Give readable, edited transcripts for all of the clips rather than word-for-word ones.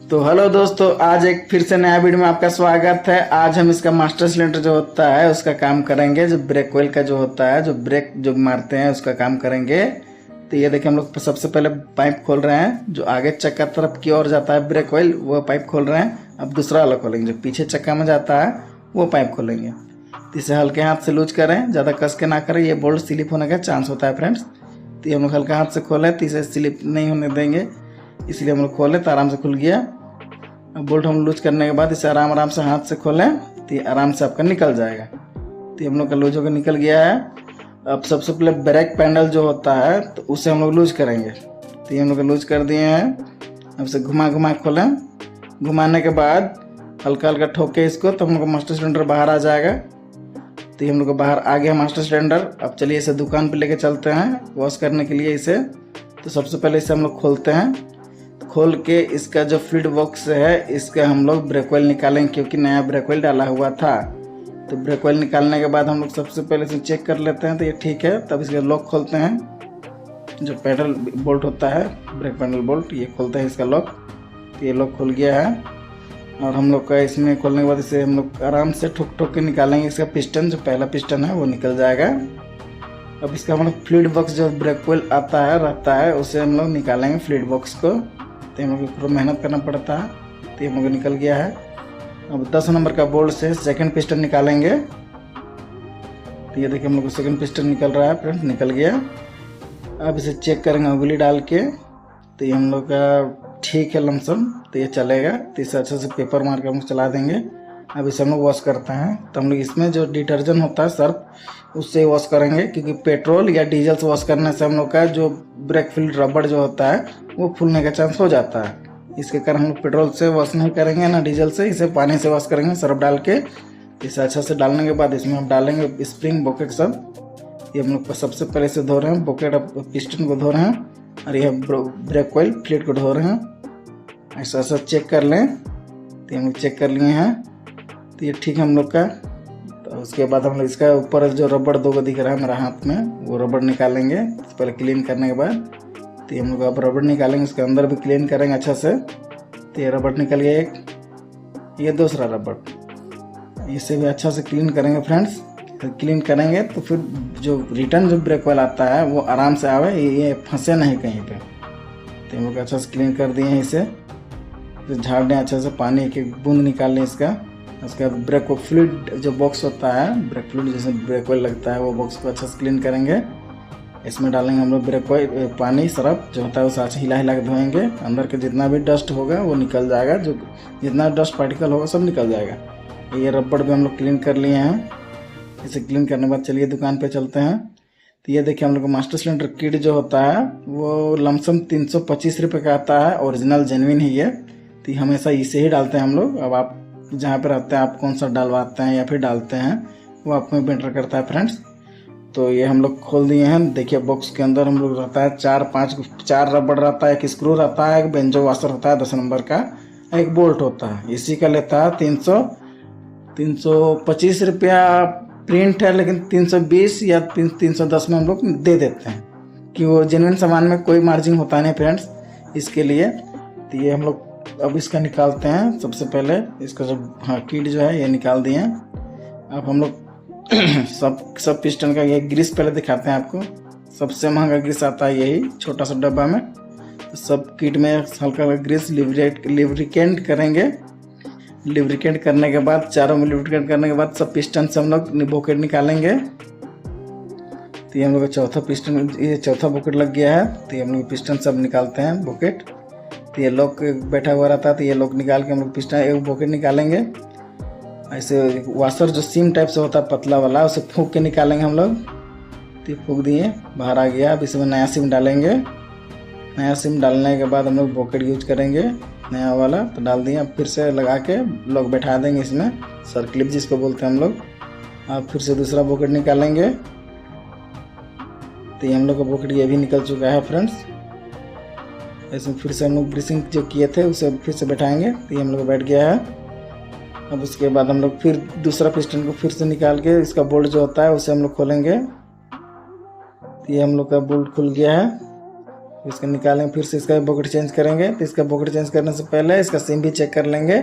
तो हेलो दोस्तों, आज एक फिर से नया वीडियो में आपका स्वागत है। आज हम इसका मास्टर सिलेंडर जो होता है उसका काम करेंगे। जो ब्रेक ऑयल का जो होता है, जो ब्रेक जो मारते हैं उसका काम करेंगे। तो ये देखिए, हम लोग सबसे पहले पाइप खोल रहे हैं। जो आगे चक्का तरफ की ओर जाता है ब्रेक ऑयल, वो पाइप खोल रहे हैं। अब दूसरा वाला खोलेंगे, जो पीछे चक्का में जाता है वो पाइप खोलेंगे। तो इसे हल्के हाथ से लूज करें, ज़्यादा कस के ना करें, ये बोल्ट स्लिप होने का चांस होता है फ्रेंड्स। तो ये हम लोग हल्का हाथ से खोलें तो इसे स्लिप नहीं होने देंगे, इसलिए हम लोग खोलें तो आराम से खुल गया। अब बोल्ट हम लूज करने के बाद इसे आराम से हाथ से खोलें तो ये आराम से आपका निकल जाएगा। तो हम लोग का लूज होकर निकल गया है। अब सबसे पहले ब्रेक पैडल जो होता है तो उसे हम लोग लूज करेंगे। तो ये हम लोग लूज कर दिए हैं। अब इसे घुमा खोलें। घुमाने के बाद हल्का ठोक के इसको, तो हम लोग का मास्टर सिलेंडर बाहर आ जाएगा। तो ये हम लोग का बाहर आ गया मास्टर सिलेंडर। अब चलिए इसे दुकान पर लेके चलते हैं वॉश करने के लिए इसे। तो सबसे पहले इसे हम लोग खोलते हैं। खोल के इसका जो फ्लूइड बॉक्स है इसका हम लोग ब्रेक ऑयल निकालेंगे, क्योंकि नया ब्रेक ऑयल डाला हुआ था। तो ब्रेक ऑयल निकालने के बाद हम लोग सबसे पहले इसे चेक कर लेते हैं तो ये ठीक है। तब इसका लॉक खोलते हैं, जो पैडल बोल्ट होता है ब्रेक पैडल बोल्ट, ये खोलते हैं इसका लॉक। तो ये लॉक खुल गया है। और हम लोग का इसमें खोलने के बाद इसे हम लोग आराम से ठोक के निकालेंगे। इसका पिस्टन, जो पहला पिस्टन है वो निकल जाएगा। अब इसका हम लोग फ्लूइड बॉक्स जो ब्रेक ऑयल आता है रहता है उसे हम लोग निकालेंगे फ्लूइड बॉक्स को। तो हम लोग को पूरा मेहनत करना पड़ता है। तो हम लोग निकल गया है। अब 10 नंबर का बोल्ट से सेकंड पिस्टन निकालेंगे। तो ये देखिए, हम लोग को सेकंड पिस्टन निकल रहा है फ्रेंड, निकल गया। अब इसे चेक करेंगे उंगली डाल के। तो ये हम लोग का ठीक है लमसम, तो ये चलेगा। तो इसे अच्छे से पेपर मार के हम लोग चला देंगे। अब इसे हम लोग वॉश करते हैं। तो हम लोग इसमें जो डिटर्जेंट होता है सर्फ, उससे वॉश करेंगे, क्योंकि पेट्रोल या डीजल से वॉश करने से हम लोग का जो ब्रेक फ्लूइड रबड़ जो होता है वो फूलने का चांस हो जाता है। इसके कारण हम लोग पेट्रोल से वॉश नहीं करेंगे ना डीजल से, इसे पानी से वॉश करेंगे सर्फ डाल के। इसे अच्छा से डालने के बाद इसमें हम डालेंगे स्प्रिंग बॉकेट सब। ये हम लोग सबसे पहले से धो रहे हैं, बॉकेट पिस्टन को धो रहे हैं, और यह ब्रेक ऑयल फ्लूइड को धो रहे हैं। ऐसा चेक कर लें। तो हम लोग चेक कर लिए हैं, तो ये ठीक है हम लोग का। तो उसके बाद हम लोग इसका ऊपर जो रबड़ दो को दिख रहा है मेरा हाथ में, वो रबड़ निकालेंगे पहले क्लीन करने के बाद। तो हम लोग अब रबड़ निकालेंगे, उसके अंदर भी क्लीन करेंगे अच्छा से। तो ये रबड़ निकल गया एक, ये दूसरा रबड़, इसे भी अच्छा से क्लीन करेंगे फ्रेंड्स। क्लीन करेंगे तो फिर जो रिटर्न जो ब्रेक ऑयल आता है वो आराम से आवे, ये फंसे नहीं कहीं पे। तो हम लोग अच्छा से क्लीन कर दिए हैं इसे। तो झाड़ दें अच्छा से, पानी एक बूंद निकाल लें इसका। उसके बाद ब्रेक फ्लूइड जो बॉक्स होता है, ब्रेक फ्लूइड जैसे ब्रेक ऑयल लगता है, वो बॉक्स को अच्छा से क्लीन करेंगे। इसमें डालेंगे हम लोग ब्रेक ऑयल पानी सरफ जो होता है उसे अच्छा हिला के धोएंगे। अंदर के जितना भी डस्ट होगा वो निकल जाएगा, जो जितना डस्ट पार्टिकल होगा सब निकल जाएगा। ये रबड़ भी हम लोग क्लीन कर लिए हैं। इसे क्लीन करने के बाद चलिए दुकान पे चलते हैं। तो ये देखिए, हम लोग का मास्टर सिलेंडर किट जो होता है वो लमसम 325 रुपये का आता है, ओरिजिनल जेन्युइन ही है। तो हमेशा इसे ही डालते हैं हम लोग। अब आप जहाँ पे रहते हैं आप कौन सा डलवाते हैं या फिर डालते हैं वो आप में मैटर करता है फ्रेंड्स। तो ये हम लोग खोल दिए हैं। देखिए, बॉक्स के अंदर हम लोग रहता है 4 रबड़ रहता है, एक स्क्रू रहता है, एक बेंजो वाशर होता है 10 नंबर का, एक बोल्ट होता है। इसी का लेता है 325 रुपया प्रिंट है, लेकिन 320 या 310 में हम लोग दे देते हैं, कि वो जेन्युइन सामान में कोई मार्जिन होता नहीं फ्रेंड्स, इसके लिए। तो ये हम लोग अब इसका निकालते हैं। सबसे पहले इसका जो किट जो है ये निकाल दिए। अब हम लोग सब पिस्टन का ये ग्रीस पहले दिखाते हैं आपको। सबसे महंगा ग्रीस आता है यही छोटा सा डब्बा में। तो सब किट में हल्का ग्रीस लिब्रिकेंट करेंगे। लिब्रिकेंट करने के बाद, चारों में लिब्रिकेंट करने के बाद सब पिस्टन से हम लोग बॉकेट निकालेंगे। तो ये हम लोग का चौथा पिस्टन, ये चौथा बॉकेट लग गया है। तो ये हम लोग पिस्टन सब निकालते हैं बॉकेट। तो ये लॉक बैठा हुआ रहता है, तो ये लॉक निकाल के हम लोग पिस्टन एक बॉकेट निकालेंगे। ऐसे वाशर जो सीम टाइप से होता है पतला वाला, उसे फूंक के निकालेंगे हम लोग। तो फूंक दिए, बाहर आ गया। अब इसमें नया सिम डालेंगे। नया सिम डालने के बाद हम लोग बॉकेट यूज करेंगे नया वाला। तो डाल दिए। अब फिर से लगा के लॉक बैठा देंगे इसमें, सर क्लिप जिसको बोलते हैं हम लोग। अब फिर से दूसरा बॉकेट निकालेंगे। तो ये हम लोग का बॉकेट ये भी निकल चुका है फ्रेंड्स। इसमें फिर से हम लोग ग्रीसिंग जो किए थे उसे फिर से बैठाएंगे। तो ये हम लोग बैठ गया है। अब उसके बाद हम लोग फिर दूसरा पिस्टन को फिर से निकाल के इसका बोल्ट जो होता है उसे हम लोग खोलेंगे। तो ये हम लोग का बोल्ट खुल गया है। इसको निकालेंगे, फिर से इसका बॉकेट चेंज करेंगे। तो इसका बॉकेट चेंज करने से पहले इसका सिम भी चेक कर लेंगे।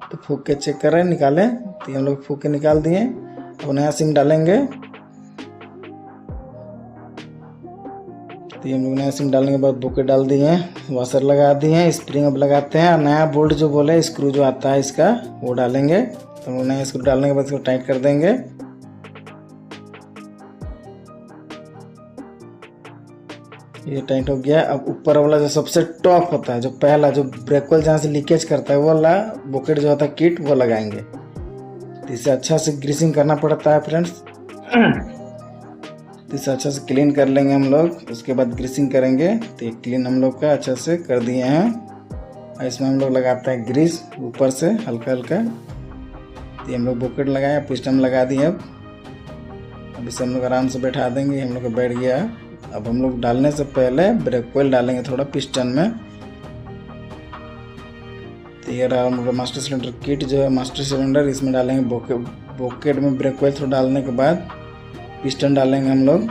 तो फूक के चेक करें, निकालें। तो हम लोग फूक के निकाल दिए। अब नया सिम डालेंगे। तो हम लोग नया सिम डालने के बाद बॉकेट डाल दिए हैं, वाशर लगा दिए हैं, स्प्रिंग अब लगाते हैं। और नया बोल्ट जो बोले स्क्रू जो आता है इसका वो डालेंगे। तो हम लोग नया स्क्रू डालने के बाद इसको टाइट कर देंगे। ये टाइट हो गया। अब ऊपर वाला जो सबसे टॉप होता है, जो पहला जो ब्रेक ऑयल जहाँ से लीकेज करता है वो वाला बॉकेट जो होता है किट वो लगाएंगे। तो इसे अच्छा से ग्रीसिंग करना पड़ता है फ्रेंड्स। तो इसे अच्छा से क्लीन कर लेंगे हम लोग, उसके बाद ग्रीसिंग करेंगे। तो ये क्लीन हम लोग का अच्छा से कर दिए हैं। और इसमें हम लोग लगाते हैं ग्रीस ऊपर से हल्का हल्का। तो हम लोग बॉकेट लगाए, पिस्टन लगा दिए। अब इसे हम लोग आराम से बैठा देंगे। हम लोग का बैठ गया। अब हम लोग डालने से पहले ब्रेक ऑयल डालेंगे थोड़ा पिस्टन में। तो ये रहा हम लोग मास्टर सिलेंडर किट जो है, मास्टर सिलेंडर, इसमें डालेंगे बॉकेट में ब्रेक ऑयल थोड़ा डालने के बाद पिस्टन डालेंगे हम लोग।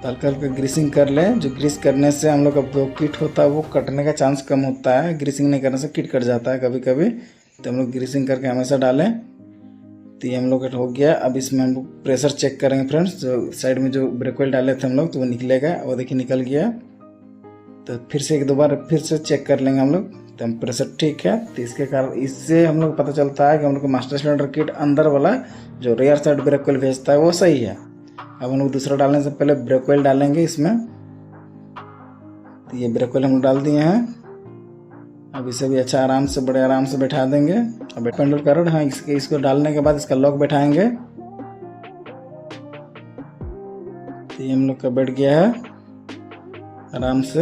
हल्का हल्का ग्रीसिंग कर लें। जो ग्रीस करने से हम लोग का जो किट होता है वो कटने का चांस कम होता है। ग्रीसिंग नहीं करने से किट कट जाता है कभी कभी। तो हम लोग ग्रीसिंग करके हमेशा डालें। तो ये हम लोग का हो गया। अब इसमें हम लोग प्रेशर चेक करेंगे फ्रेंड्स। जो साइड में जो ब्रेक ऑयल डाले थे हम लोग तो वो निकलेगा, वो देखिए निकल गया। तो फिर से एक दो बार फिर से चेक कर लेंगे हम लोग। तो हम प्रेशर ठीक है। तो इसके कारण इससे हम लोग पता चलता है कि हम लोग को मास्टर सिलेंडर किट अंदर वाला जो रियर साइड ब्रेक ऑयल भेजता है वो सही है। अब हम लोग दूसरा डालने से पहले ब्रेक ऑयल डालेंगे इसमें। तो ये ब्रेक ऑयल हम लोग डाल दिए हैं। अब इसे भी अच्छा आराम से बड़े आराम से बैठा देंगे। अब पेंडल का रड, हाँ, इसको डालने के बाद इसका लॉक बैठाएंगे। तो ये हम लोग का बैठ गया है आराम से।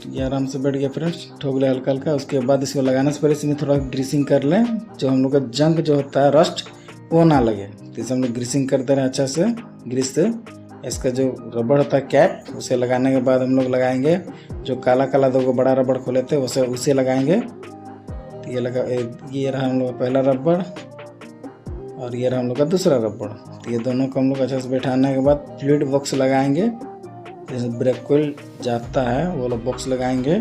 ये आराम से बैठ गया फ्रेंड्स, ठोक ले हल्का हल्का। उसके बाद इसको लगाने से पहले इसमें थोड़ा ग्रीसिंग कर लें, जो हम लोग का जंग जो होता है रस्ट वो ना लगे। तो इसे हम लोग ग्रीसिंग करते रहे अच्छा से ग्रीस से। इसका जो रबड़ होता है कैप, उसे लगाने के बाद हम लोग लगाएंगे जो काला काला दो बड़ा रबड़ खोले थे उसे लगाएंगे। तो ये रहा हम लोग का पहला रबड़ और ये रहा हम लोग का दूसरा रबड़। तो ये दोनों को हम लोग अच्छा से बैठाने के बाद फ्लूइड बॉक्स लगाएंगे। जैसे ब्रेक ऑयल जाता है वो लोग बॉक्स लगाएंगे।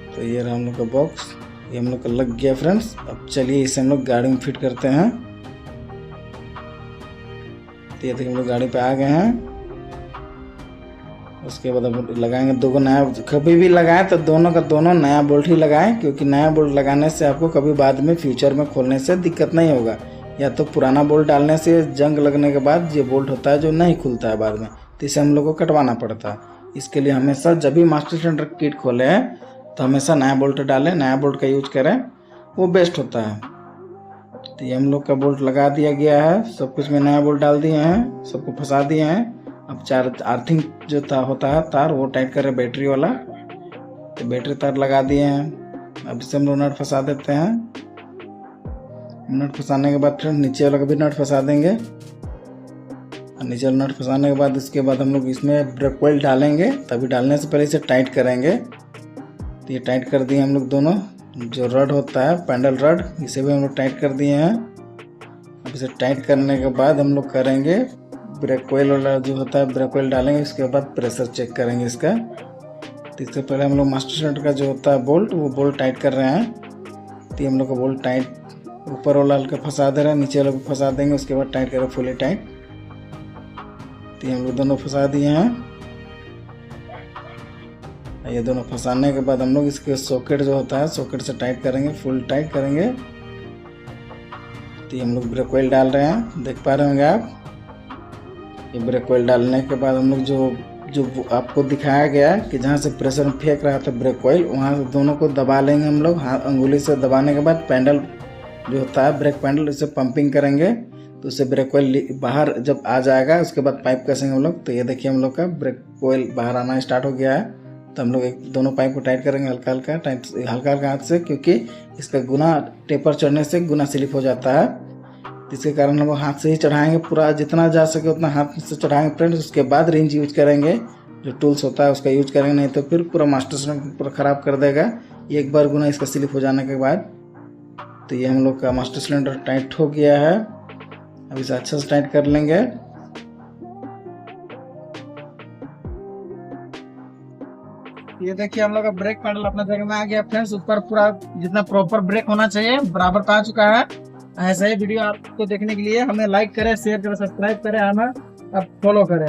तो ये रहा हम लोग का बॉक्स, ये हम लोग का लग गया फ्रेंड्स। अब चलिए इसे हम लोग गाड़ी में फिट करते हैं। तो ये देखिए हम लोग गाड़ी पे आ गए हैं। उसके बाद अब लगाएंगे दो नया। कभी भी लगाएं तो दोनों का दोनों नया बोल्ट ही लगाएं, क्योंकि नया बोल्ट लगाने से आपको कभी बाद में फ्यूचर में खोलने से दिक्कत नहीं होगा। या तो पुराना बोल्ट डालने से जंग लगने के बाद ये बोल्ट होता है जो नहीं खुलता है बाद में, तो इसे हम लोग को कटवाना पड़ता है। इसके लिए हमेशा जब भी मास्टर सिलेंडर किट खोले तो हमेशा नया बोल्ट डालें, नया बोल्ट का यूज करें, वो बेस्ट होता है। तो ये हम लोग का बोल्ट लगा दिया गया है। सब कुछ में नया बोल्ट डाल दिए हैं, सबको फंसा दिए हैं। अब अर्थिंग जो होता है तार वो टाइट कर रहे बैटरी वाला। तो बैटरी तार लगा दिए हैं। अब इसे हम लोग नट फंसा देते हैं। नट फंसाने के बाद फिर नीचे वाला का भी नट फंसा देंगे। और नीचे वाला नट फंसाने के बाद इसके बाद हम लोग इसमें ब्रेक ऑयल डालेंगे। तभी डालने से पहले इसे टाइट करेंगे। तो ये टाइट कर दिए हम लोग दोनों। जो रड होता है पैडल रड, इसे भी हम लोग टाइट कर दिए हैं। अब इसे टाइट करने के बाद हम लोग करेंगे ब्रेक ऑयल वाला जो होता है ब्रेक ऑयल डालेंगे। उसके बाद प्रेशर चेक करेंगे इसका। तो इससे पहले हम लोग मास्टर सिलेंडर का जो होता है बोल्ट, वो बोल्ट टाइट कर रहे हैं। तो हम लोग का बोल्ट टाइट ऊपर वाला हल्का फंसा दे रहे हैं, नीचे वाला को फंसा देंगे। उसके बाद टाइट करें फुली टाइट। तो हम लोग दोनों फंसा दिए हैं। ये दोनों फंसाने के बाद हम लोग इसके सॉकेट जो होता है सॉकेट से टाइट करेंगे, फुल टाइट करेंगे। तो हम लोग ब्रेक ऑयल डाल रहे हैं, देख पा रहे होंगे आप। ये ब्रेक ऑयल डालने के बाद हम लोग जो आपको दिखाया गया कि जहाँ से प्रेशर में फेंक रहा था ब्रेक ऑयल, वहाँ से दोनों को दबा लेंगे हम लोग। हाथ अंगुली से दबाने के बाद पैडल जो होता है ब्रेक पैडल, उसे पंपिंग करेंगे। तो उससे ब्रेक ऑयल बाहर जब आ जाएगा उसके बाद पाइप कसेंगे हम लोग। तो ये देखिए हम लोग का ब्रेक ऑयल बाहर आना स्टार्ट हो गया है। तो हम लोग दोनों पाइप को टाइट करेंगे हल्का हल्का हाथ से, क्योंकि इसका गुना टेपर चढ़ने से गुना स्लिप हो जाता है। इसके कारण हम लोग हाथ से ही चढ़ाएंगे, पूरा जितना जा सके उतना हाथ से चढ़ाएंगे फ्रेंड्स। उसके बाद रेंज यूज करेंगे, जो टूल्स होता है उसका यूज करेंगे, नहीं तो फिर पूरा मास्टर सिलेंडर पूरा ख़राब कर देगा एक बार गुना इसका स्लिप हो जाने के बाद। तो ये हम लोग का मास्टर सिलेंडर टाइट हो गया है। अब इसे अच्छे से टाइट कर लेंगे। ये देखिए हम लोग का ब्रेक पैडल अपना जगह में आ गया फ्रेंड्स। ऊपर पूरा जितना प्रॉपर ब्रेक होना चाहिए बराबर का आ चुका है। ऐसा ही वीडियो आपको देखने के लिए हमें लाइक करें, शेयर करें, सब्सक्राइब करें, हमें अब फॉलो करें।